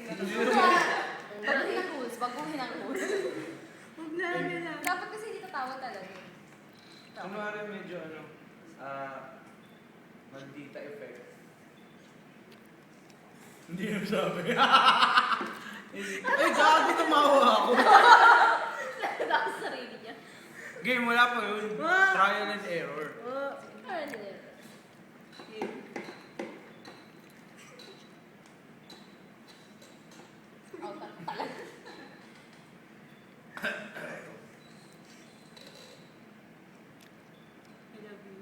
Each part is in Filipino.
Baguhin ang rules. Baguhin ang rules. Huwag na, ganyan. Dapat kasi hindi tatawa talaga. Kunwari medyo ano, maldita effect. Hindi na sabi. Ay, gago tumawa ako. Nakita ko sa sarili niya. Game, wala pa yun. Trial and error. Oh. Ano yun? Oh, talaga. I love you.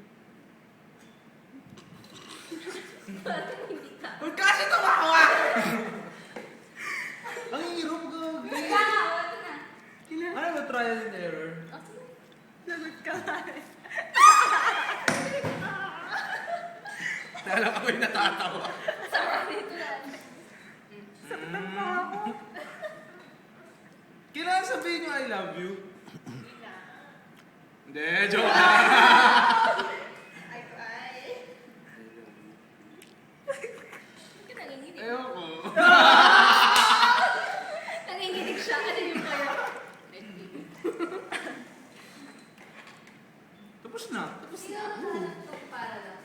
Parang hindi ka. Huwag kasi tumawa! Ang hirap gagi. Basta, wala na. Ano ba trial and error? Oh, sige. Lagot ka nga eh. Dahil ako'y natatawa. Masama dito na. Saktan pa ako. Kailangan sabihin nyo I love you. Hindi na. Hindi, joke lang. Ay, ay. Hindi ka nanginginig. Ayoko. Nanginginig siya. Ano yung kaya? Tapos na. Tapos na. Para lang.